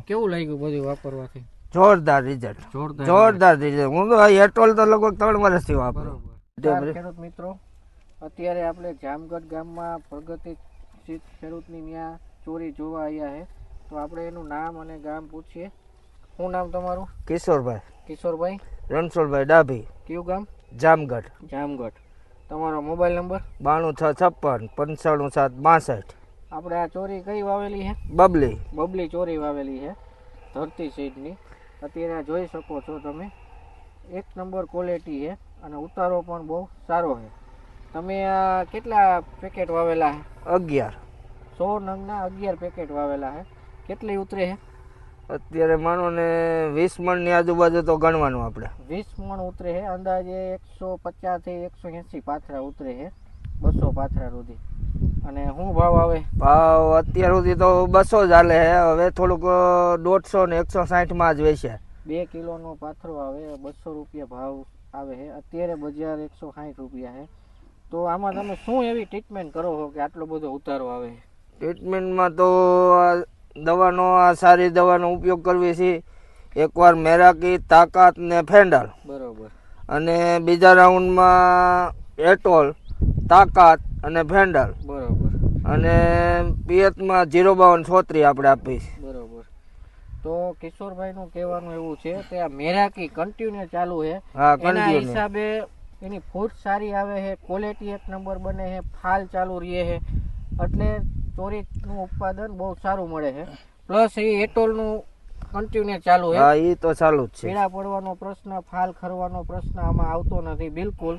કેવું લાગ્યું બધું વાપરવાથી? જોરદાર રિઝલ્ટ, જોરદાર રિઝલ્ટ. હું તો એટોલ તો લગભગ 3 વર્ષથી વાપરું. ખેડૂત મિત્રો, અત્યારે આપણે જામગઢ ગામમાં પ્રગતિશીલ ખેડૂતની ત્યાં ચોરી જોવા આવ્યા છે. તો આપણે એનું નામ અને ગામ પૂછીએ. શું નામ તમારું? કિશોરભાઈ. કિશોરભાઈ રણછોડભાઈ ડાભી. કયું ગામ? જામગઢ. જામગઢ. તમારો મોબાઈલ નંબર? 92 656 55 62. આપણે આ ચોરી કઈ વાવેલી છે? બબલી. બબલી ચોરી વાવેલી છે, ધરતી સીડની. અત્યારે જોઈ શકો છો તમે, 1 નંબર ક્વોલિટી છે અને ઉતારો પણ બહુ સારો છે. તમે આ કેટલા પેકેટ વાવેલા છે? 11. 100 નંગના 11 પેકેટ વાવેલા છે. કેટલી ઉતરે છે અત્યારે? માનો ને 20 મણની આજુબાજુ તો ગણવાનું આપણે. 20 મણ ઉતરે છે. અંદાજે 150 થી 180 પાથરા ઉતરે છે, 200 પાથરા સુધી. અને શું ભાવ આવે? ભાવ અત્યાર સુધી તો 200 જ હાલે છે. હવે થોડુંક 150 ને 160 માં જ વેચે. 2 કિલોનો પાથરો આવે, 200 રૂપિયા ભાવ આવે છે. અત્યારે બજાર 160 રૂપિયા છે. તો આમાં તમે શું એવી ટ્રીટમેન્ટ કરો છો કે આટલો બધો ઉતારો આવે? ટ્રીટમેન્ટમાં તો દવાનો, આ સારી દવાનો ઉપયોગ કરવી છે. એકવાર મેરાકી, તાકાત ને ફેન્ડલ. બરોબર. અને બીજા રાઉન્ડમાં એટોલ, તાકાત અને ફેન્ડલ. બરોબર. અને પિયતમાં 052 આપણે આપીશ. બરોબર. તો કિશોરભાઈ નું કહેવાનું એવું છે કે આ મેરાકી કન્ટિન્યુ ચાલુ છે. હા, એના હિસાબે એની ફૂટ સારી આવે છે, ક્વોલિટી 1 નંબર બને છે, ફાલ ચાલુ રહે છે, એટલે ચોરીનું ઉત્પાદન બહુ સારું મળે છે. પ્લસ એ એટોલનું કન્ટિન્યુ ચાલુ છે. હા, એ તો ચાલુ જ છે. પીળા પડવાનો પ્રશ્ન, ફાલ ખરવાનો પ્રશ્ન આમાં આવતો નથી બિલકુલ.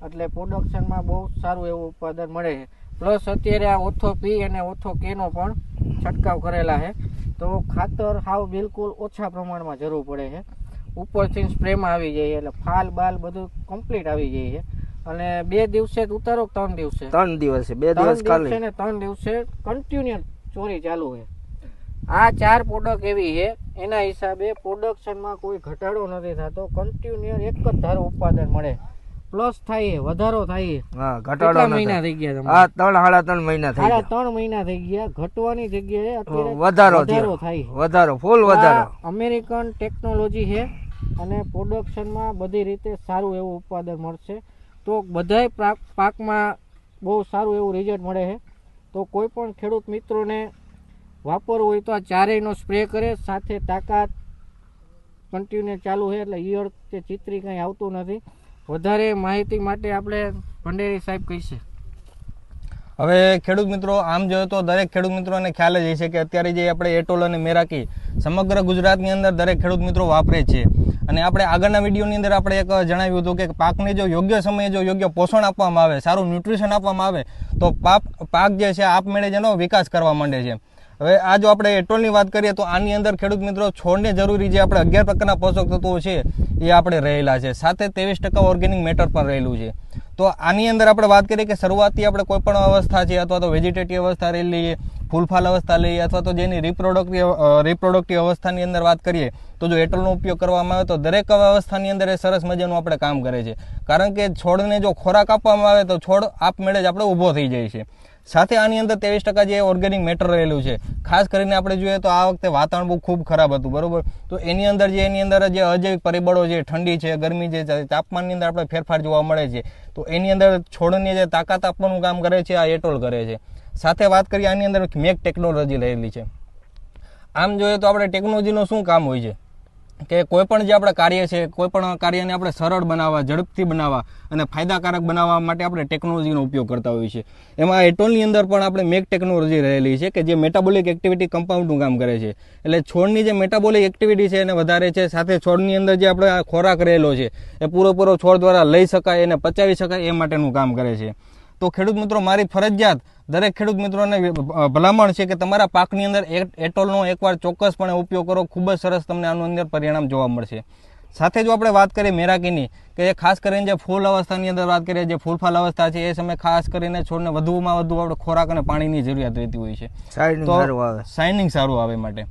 એટલે પ્રોડક્શનમાં બહુ સારું એવું ઉત્પાદન મળે છે. પ્લસ અત્યારે આ ઓથો પી અને ઓથો કેનો પણ છંટકાવ કરેલા છે. તો ખાતર હાવ બિલકુલ ઓછા પ્રમાણમાં જરૂર પડે છે. ઉપરથી સ્પ્રેમાં આવી જાય એટલે ફાલ બાલ બધું કમ્પ્લીટ આવી જાય છે. અને 2 દિવસે જ ઉતારો? 3 દિવસે? 3 દિવસે. 2 દિવસ ખાલી ને 3 દિવસે કન્ટિન્યુ ચોરી ચાલુ છે. આ 4 પ્રોડક્ટ એવી છે, એના હિસાબે પ્રોડક્શનમાં કોઈ ઘટાડો નથી થતો. કન્ટિન્યુ એક જ ધારો ઉત્પાદન મળે. પ્લસ થાય, વધારો થાય. હા, ઘટાડો નથી. મહિના થઈ ગયા? હા, 3.5 મહિના થઈ ગયા. 3 મહિના થઈ ગયા. ઘટવાની જગ્યાએ અત્યારે વધારો થાય. વધારો, ફૂલ વધારો. અમેરિકન ટેકનોલોજી છે અને પ્રોડક્શનમાં બધી રીતે સારું એવું ઉત્પાદન મળશે. તો બધાય પાકમાં બહુ સારું એવું રિઝલ્ટ મળે છે. તો કોઈ પણ ખેડૂત મિત્રોને વાપરવું હોય તો આ ચારેયનો સ્પ્રે કરે. સાથે તાકાત કન્ટિન્યુ ચાલુ છે એટલે ઈયળ કે ચિત્રી કંઈ આવતું નથી. વધારે માહિતી માટે આપણે ભંડેરી સાહેબ કહીશે. હવે ખેડૂત મિત્રો, આમ જોઈએ તો દરેક ખેડૂત મિત્રોને ખ્યાલ જ હશે કે અત્યારે જે આપણે એટોલ અને મેરાકી સમગ્ર ગુજરાતની અંદર દરેક ખેડૂત મિત્રો વાપરે છે. અને આપણે આગળના વિડીયોની અંદર આપણે એક જણાવ્યું હતું કે પાકને જો યોગ્ય સમયે જો યોગ્ય પોષણ આપવામાં આવે, સારું ન્યુટ્રિશન આપવામાં આવે તો પાક જે છે આપમેળે જેનો વિકાસ કરવા માંડે છે. હવે આ જો આપણે એટોલની વાત કરીએ તો આની અંદર ખેડૂત મિત્રો છોડને જરૂરી જે આપણે 11 પ્રકારના પોષક તત્વો છે એ આપણે રહેલા છે. સાથે 23% ઓર્ગેનિક મેટર પણ રહેલું છે. તો આની અંદર આપણે વાત કરીએ કે શરૂઆતથી આપણે કોઈ પણ અવસ્થા છે અથવા તો વેજીટેટિવ અવસ્થા રહી લઈએ, ફૂલફાલ અવસ્થા લઈએ અથવા તો જેની રિપ્રોડક્ટિવ અવસ્થાની અંદર વાત કરીએ તો જો એટોલનો ઉપયોગ કરવામાં આવે તો દરેક અવસ્થાની અંદર એ સરસ મજાનું આપણે કામ કરે છે. કારણ કે છોડને જો ખોરાક આપવામાં આવે તો છોડ આપમેળે જ આપણે ઊભો થઈ જાય છે. સાથે આની અંદર 23% જે ઓર્ગેનિક મેટર રહેલું છે. ખાસ કરીને આપણે જોઈએ તો આ વખતે વાતાવરણ બહુ ખૂબ ખરાબ હતું, બરોબર. તો એની અંદર જે અજૈવિક પરિબળો છે, ઠંડી છે, ગરમી છે, તાપમાનની અંદર આપણે ફેરફાર જોવા મળે છે. તો એની અંદર છોડની જે તાકાત આપવાનું કામ કરે છે આ એટોલ કરે છે. સાથે વાત કરીએ આની અંદર મેક ટેકનોલોજી રહેલી છે. આમ જોઈએ તો આપણે ટેકનોલોજીનું શું કામ હોય છે કે કોઈ પણ જે આપણા કાર્ય છે, કોઈ પણ કાર્યને આપણે સરળ બનાવવા, ઝડપથી બનાવવા અને ફાયદાકારક બનાવવા માટે આપણે ટેકનોલોજીનો ઉપયોગ કરતા હોઈએ છીએ. એમાં એટોલની અંદર પણ આપણે મેક ટેકનોલોજી રહેલી છે કે જે મેટાબોલિક એક્ટિવિટી કમ્પાઉન્ડનું કામ કરે છે. એટલે છોડની જે મેટાબોલિક એક્ટિવિટી છે એને વધારે છે. સાથે છોડની અંદર જે આપણે ખોરાક રહેલો છે એ પૂરેપૂરો છોડ દ્વારા લઈ શકાય અને પચાવી શકાય એ માટેનું કામ કરે છે. તો ખેડૂત મિત્રો, મારી ફરજિયાત દરેક ખેડૂત મિત્રોને ભલામણ છે કે તમારા પાકની અંદર એટોલનો એકવાર ચોક્કસપણે ઉપયોગ કરો. ખૂબ જ સરસ તમને આનું અંદર પરિણામ જોવા મળશે. સાથે જો આપણે વાત કરીએ મેરાકીની, કે ખાસ કરીને જે ફૂલ અવસ્થાની અંદર વાત કરીએ, જે ફૂલફાલ અવસ્થા છે એ સમયે ખાસ કરીને છોડને વધુમાં વધુ આપણે ખોરાક અને પાણીની જરૂરિયાત રહેતી હોય છે. શાઇનિંગ સારું આવે માટે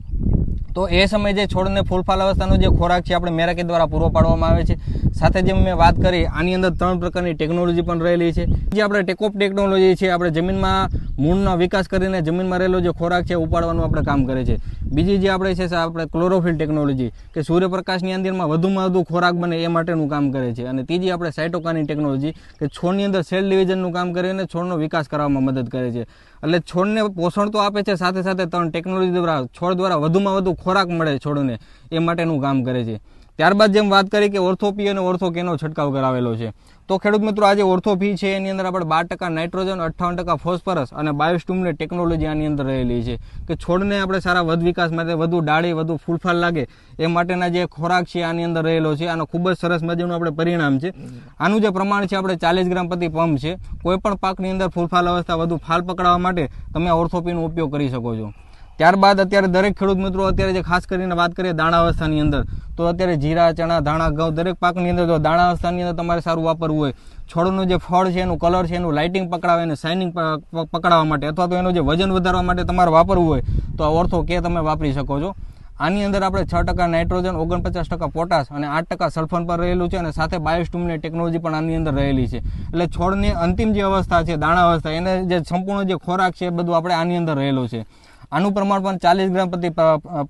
તો એ સમયે જે છોડને ફૂલફાલ અવસ્થાનો જે ખોરાક છે આપણે મેરાકી દ્વારા પૂરો પાડવામાં આવે છે. સાથે જેમ મેં વાત કરી આની અંદર 3 પ્રકારની ટેકનોલોજી પણ રહેલી છે. જે આપણે ટેકઓફ ટેકનોલોજી છે, આપણે જમીનમાં મૂળનો વિકાસ કરીને જમીનમાં રહેલો જે ખોરાક છે ઉપાડવાનું આપણે કામ કરે છે. બીજી જે આપણે છે આપણે ક્લોરોફિલ ટેકનોલોજી કે સૂર્યપ્રકાશની અંદરમાં વધુમાં વધુ ખોરાક બને એ માટેનું કામ કરે છે. અને ત્રીજી આપણે સાયટોકાઇન ટેકનોલોજી કે છોડની અંદર સેલ ડિવિઝનનું કામ કરીને છોડનો વિકાસ કરવામાં મદદ કરે છે. એટલે છોડને પોષણ તો આપે છે, સાથે સાથે ત્રણ ટેકનોલોજી દ્વારા છોડ દ્વારા વધુમાં વધુ ખોરાક મળે છોડને એ માટેનું કામ કરે છે. ત્યારબાદ જેમ વાત કરી કે ઓર્થોપી અને ઓર્થોકેનો છંટકાવ કરાવેલો છે, તો ખેડૂત મિત્રો આજે ઓર્થોપી છે એની અંદર આપણે 12% નાઇટ્રોજન, 58% ફોસ્ફરસ અને બાયોસ્ટુમની ટેકનોલોજી આની અંદર રહેલી છે કે છોડને આપણે સારા વધ વિકાસ માટે, વધુ ડાળી, વધુ ફૂલફાલ લાગે એ માટેના જે ખોરાક છે આની અંદર રહેલો છે. આનો ખૂબ જ સરસ મજાનું આપણે પરિણામ છે. આનું જે પ્રમાણ છે આપણે 40 ગ્રામ પ્રતિ પંપ છે. કોઈ પણ પાકની અંદર ફૂલફાલ અવસ્થા વધુ ફાલ પકડાવવા માટે તમે ઓર્થોપીનો ઉપયોગ કરી શકો છો. ત્યારબાદ અત્યારે દરેક ખેડૂત મિત્રો અત્યારે જે ખાસ કરીને વાત કરીએ દાણા અવસ્થાની અંદર, તો અત્યારે જીરા, ચણા, ધાણા, ઘઉં દરેક પાકની અંદર જો દાણા અવસ્થાની અંદર તમારે સારું વાપરવું હોય, છોડનું જે ફળ છે એનું કલર છે એનું લાઇટિંગ પકડાવે અને શાઇનિંગ પકડાવવા માટે અથવા તો એનું જે વજન વધારવા માટે તમારે વાપરવું હોય તો આ ઓર્થો કે તમે વાપરી શકો છો. આની અંદર આપણે 6% નાઇટ્રોજન, 49% પોટાશ અને 8% સલ્ફર પર રહેલું છે અને સાથે બાયોસ્ટુમની ટેકનોલોજી પણ આની અંદર રહેલી છે. એટલે છોડની અંતિમ જે અવસ્થા છે દાણા અવસ્થા, એને જે સંપૂર્ણ જે ખોરાક છે એ બધું આપણે આની અંદર રહેલું છે. આનું પ્રમાણ પણ 40 ગ્રામ પ્રતિ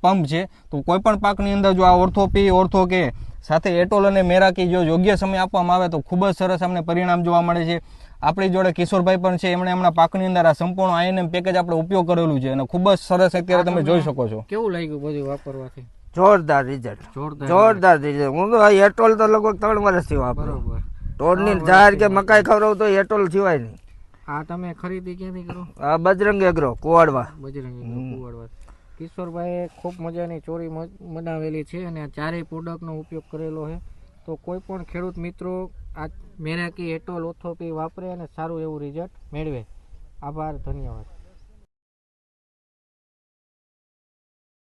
પંપ છે. તો કોઈ પણ પાકની અંદર જો આ ઓર્થોપી, ઓર્થો કે સાથે એટોલ અને મેરાકી જો યોગ્ય સમય આપવામાં આવે તો ખૂબ જ સરસ અમને પરિણામ જોવા મળે છે. આપણી જોડે કિશોરભાઈ પણ છે, એમણે એમના પાકની અંદર આ સંપૂર્ણ આઈએનએમ પેકેજ આપણે ઉપયોગ કરેલું છે અને ખૂબ જ સરસ અત્યારે તમે જોઈ શકો છો. કેવું લાગ્યું બધું વાપરવાથી? જોરદાર રિઝલ્ટ, જોરદાર રિઝલ્ટ. હું તો એટોલ તો લગભગ 3 વર્ષથી વાપરું. ટોળની જાહેર કે મકાઈ ખવડાવું તો એટોલ સિવાય નહીં. આ તમે ખરીદી ક્યાંથી કરો? આ બજરંગ એગ્રો કુવાડવા. બજરંગ એગ્રો કુવાડવા. કિશોરભાઈએ ખૂબ મજાની ચોરી બનાવેલી છે અને આ ચારેય પ્રોડક્ટનો ઉપયોગ કરેલો છે. તો કોઈ પણ ખેડૂત મિત્રો આ મેરાકી, એટોલ, ઓર્થોપી વાપરે અને સારું એવું રિઝલ્ટ મેળવે. આભાર, ધન્યવાદ.